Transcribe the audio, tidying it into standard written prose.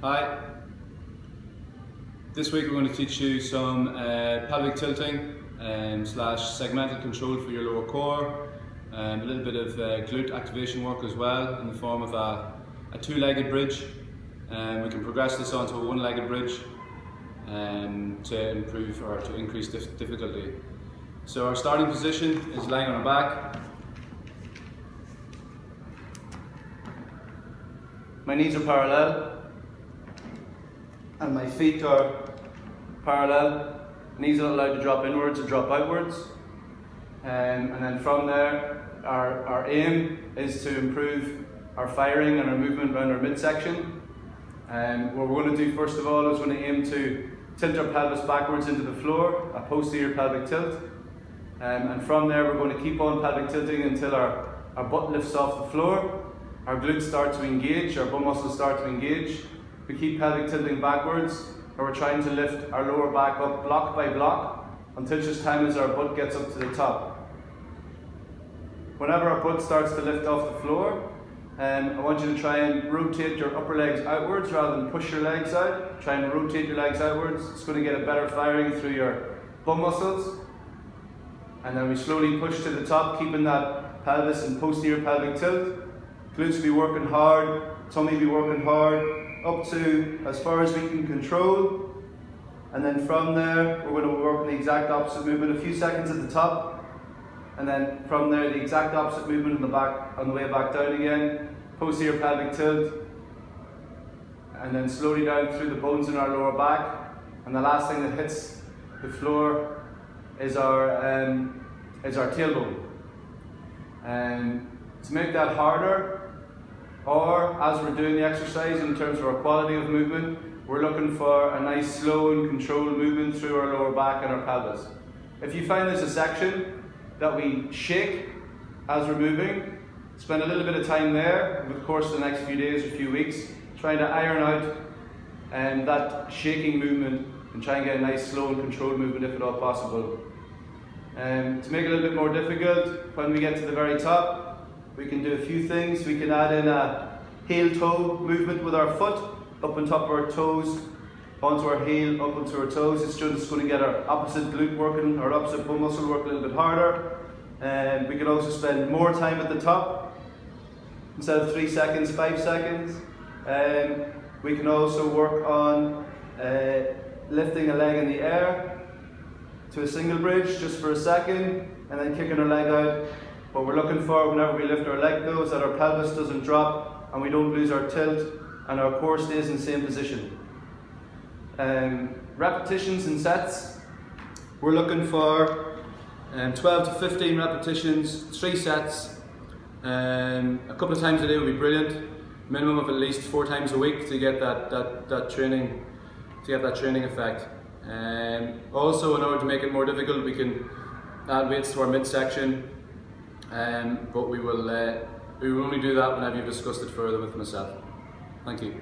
Hi. This week we're going to teach you some pelvic tilting slash segmental control for your lower core, and a little bit of glute activation work as well in the form of a two-legged bridge. We can progress this onto a one-legged bridge to improve or to increase difficulty. So our starting position is lying on our back. My knees are parallel and my feet are parallel. Knees are allowed to drop inwards or drop outwards. And then from there, our aim is to improve our firing and our movement around our midsection. What we're going to do first of all is going to aim to tilt our pelvis backwards into the floor, a posterior pelvic tilt. And from there we're going to keep on pelvic tilting until our butt lifts off the floor, our glutes start to engage, our bum muscles start to engage. We keep pelvic tilting backwards, and we're trying to lift our lower back up block by block until such time as our butt gets up to the top. Whenever our butt starts to lift off the floor, I want you to try and rotate your upper legs outwards rather than push your legs out. Try and rotate your legs outwards. It's going to get a better firing through your bum muscles. And then we slowly push to the top, keeping that pelvis and posterior pelvic tilt. Glutes will be working hard, tummy will be working hard, up to as far as we can control. And then from there, we're going to work the exact opposite movement, a few seconds at the top. And then from there, the exact opposite movement on the back, on the way back down again. Posterior pelvic tilt. And then slowly down through the bones in our lower back. And the last thing that hits the floor is our tailbone. And to make that harder, or as we're doing the exercise in terms of our quality of movement, we're looking for a nice slow and controlled movement through our lower back and our pelvis. If you find there's a section that we shake as we're moving, spend a little bit of time there over the course of the next few days or few weeks, trying to iron out that shaking movement and try and get a nice slow and controlled movement if at all possible. To make it a little bit more difficult, when we get to the very top, we can do a few things. We can add in a heel-toe movement with our foot, up on top of our toes, onto our heel, up onto our toes. It's just going to get our opposite glute working, our opposite bum muscle work a little bit harder. And we can also spend more time at the top. Instead of 3 seconds, 5 seconds. We can also work on lifting a leg in the air to a single bridge just for a second, and then kicking our leg out. What we're looking for whenever we lift our leg though is that our pelvis doesn't drop and we don't lose our tilt and our core stays in the same position. Repetitions and sets, we're looking for 12 to 15 repetitions, 3 sets. A couple of times a day would be brilliant. Minimum of at least 4 times a week to get that training effect. Also, in order to make it more difficult, we can add weights to our midsection. But we will only do that whenever you've discussed it further with myself. Thank you.